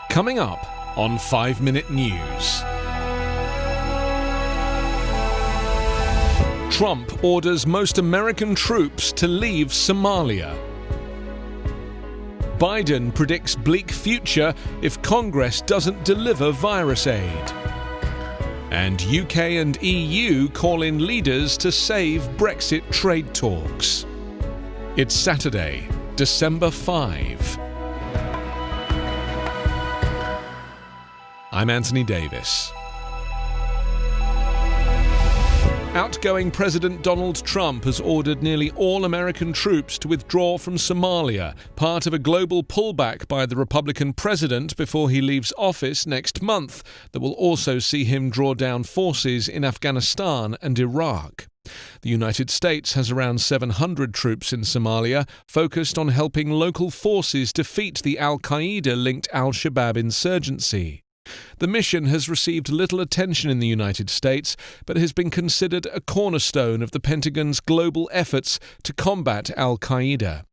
Coming up on 5 Minute News. Trump orders most American troops to leave Somalia. Biden predicts bleak future if Congress doesn't deliver virus aid. And UK and EU call in leaders to save Brexit trade talks. It's Saturday, December 5. I'm Anthony Davis. Outgoing President Donald Trump has ordered nearly all American troops to withdraw from Somalia, part of a global pullback by the Republican president before he leaves office next month that will also see him draw down forces in Afghanistan and Iraq. The United States has around 700 troops in Somalia, focused on helping local forces defeat the al-Qaeda-linked al-Shabaab insurgency. The mission has received little attention in the United States, but has been considered a cornerstone of the Pentagon's global efforts to combat al-Qaeda.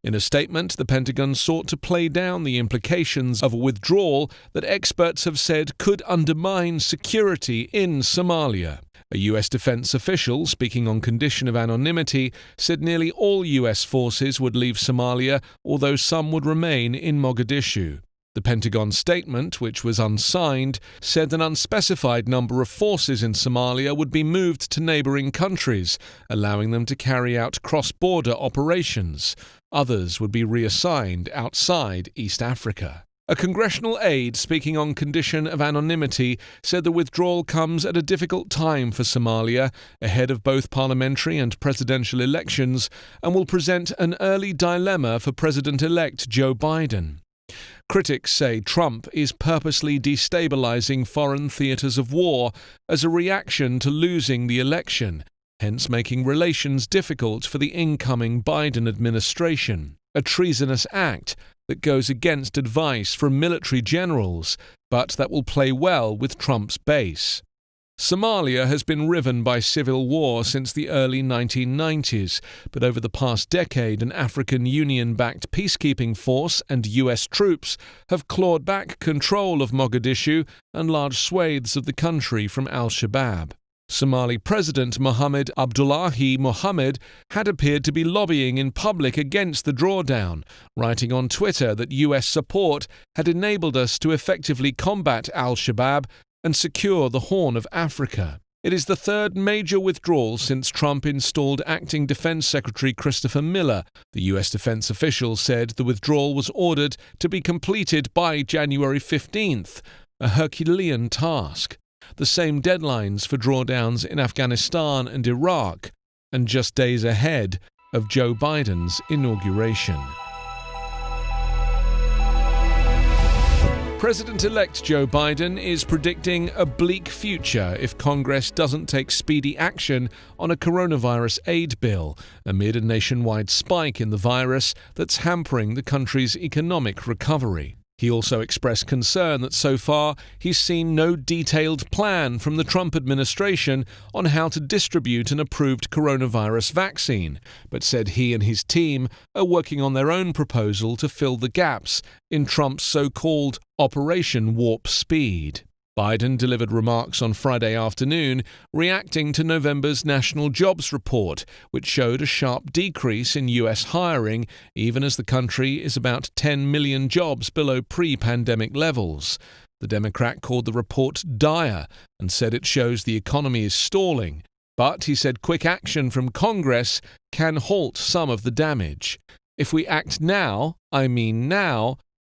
In a statement, the Pentagon sought to play down the implications of a withdrawal that experts have said could undermine security in Somalia. A U.S. defense official, speaking on condition of anonymity, said nearly all U.S. forces would leave Somalia, although some would remain in Mogadishu. The Pentagon statement, which was unsigned, said an unspecified number of forces in Somalia would be moved to neighbouring countries, allowing them to carry out cross-border operations. Others would be reassigned outside East Africa. A congressional aide speaking on condition of anonymity said the withdrawal comes at a difficult time for Somalia, ahead of both parliamentary and presidential elections, and will present an early dilemma for President-elect Joe Biden. Critics say Trump is purposely destabilizing foreign theaters of war as a reaction to losing the election, hence making relations difficult for the incoming Biden administration. A treasonous act that goes against advice from military generals, but that will play well with Trump's base. Somalia has been riven by civil war since the early 1990s, but over the past decade an African Union-backed peacekeeping force and US troops have clawed back control of Mogadishu and large swathes of the country from al-Shabaab. Somali President Mohamed Abdullahi Mohamed had appeared to be lobbying in public against the drawdown, writing on Twitter that US support had enabled us to effectively combat al-Shabaab and secure the Horn of Africa. It is the third major withdrawal since Trump installed Acting Defense Secretary Christopher Miller. The U.S. defense official said the withdrawal was ordered to be completed by January 15th, a Herculean task. The same deadlines for drawdowns in Afghanistan and Iraq, and just days ahead of Joe Biden's inauguration. President-elect Joe Biden is predicting a bleak future if Congress doesn't take speedy action on a coronavirus aid bill amid a nationwide spike in the virus that's hampering the country's economic recovery. He also expressed concern that so far he's seen no detailed plan from the Trump administration on how to distribute an approved coronavirus vaccine, but said he and his team are working on their own proposal to fill the gaps in Trump's so-called Operation Warp Speed. Biden delivered remarks on Friday afternoon, reacting to November's National Jobs Report, which showed a sharp decrease in U.S. hiring, even as the country is about 10 million jobs below pre-pandemic levels. The Democrat called the report dire and said it shows the economy is stalling, but he said quick action from Congress can halt some of the damage. If we act now,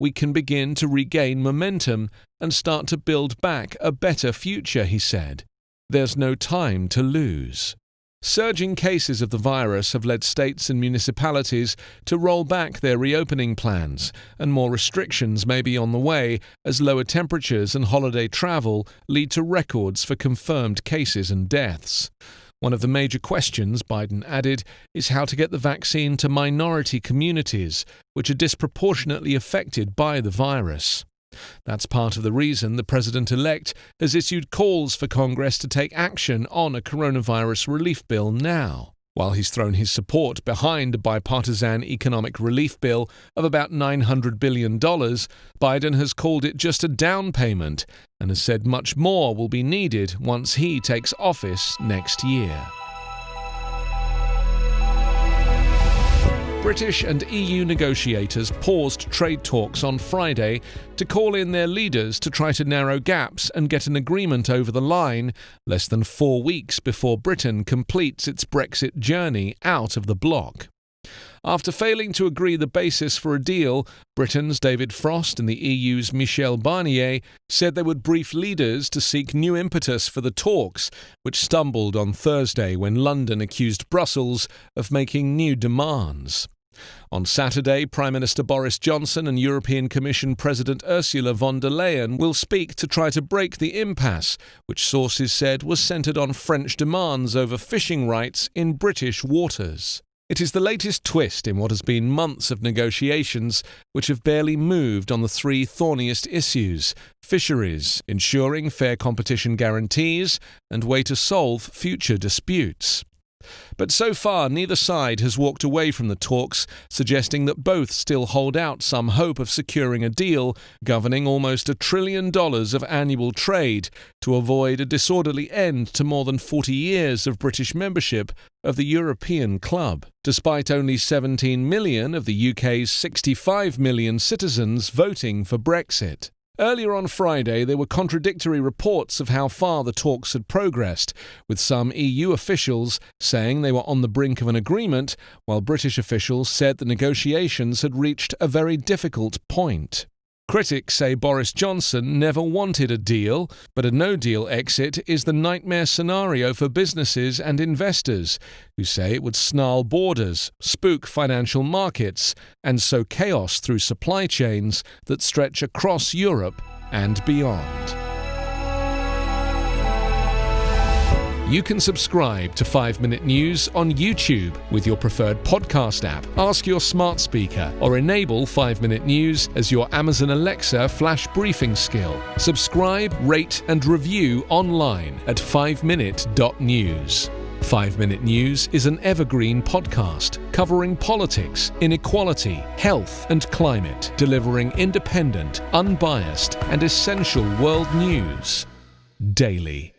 we can begin to regain momentum and start to build back a better future, he said. There's no time to lose. Surging cases of the virus have led states and municipalities to roll back their reopening plans, and more restrictions may be on the way as lower temperatures and holiday travel lead to records for confirmed cases and deaths. One of the major questions, Biden added, is how to get the vaccine to minority communities, which are disproportionately affected by the virus. That's part of the reason the president-elect has issued calls for Congress to take action on a coronavirus relief bill now. While he's thrown his support behind a bipartisan economic relief bill of about $900 billion, Biden has called it just a down payment and has said much more will be needed once he takes office next year. British and EU negotiators paused trade talks on Friday to call in their leaders to try to narrow gaps and get an agreement over the line, less than 4 weeks before Britain completes its Brexit journey out of the bloc. After failing to agree the basis for a deal, Britain's David Frost and the EU's Michel Barnier said they would brief leaders to seek new impetus for the talks, which stumbled on Thursday when London accused Brussels of making new demands. On Saturday, Prime Minister Boris Johnson and European Commission President Ursula von der Leyen will speak to try to break the impasse, which sources said was centred on French demands over fishing rights in British waters. It is the latest twist in what has been months of negotiations which have barely moved on the three thorniest issues: fisheries, ensuring fair competition guarantees, and way to solve future disputes. But so far, neither side has walked away from the talks, suggesting that both still hold out some hope of securing a deal governing almost $1 trillion of annual trade to avoid a disorderly end to more than 40 years of British membership of the European club, despite only 17 million of the UK's 65 million citizens voting for Brexit. Earlier on Friday, there were contradictory reports of how far the talks had progressed, with some EU officials saying they were on the brink of an agreement, while British officials said the negotiations had reached a very difficult point. Critics say Boris Johnson never wanted a deal, but a no-deal exit is the nightmare scenario for businesses and investors, who say it would snarl borders, spook financial markets, and sow chaos through supply chains that stretch across Europe and beyond. You can subscribe to 5 Minute News on YouTube with your preferred podcast app. Ask your smart speaker or enable 5 Minute News as your Amazon Alexa flash briefing skill. Subscribe, rate and review online at 5minute.news. 5 Minute News is an Evergreen Podcast covering politics, inequality, health and climate, delivering independent, unbiased and essential world news daily.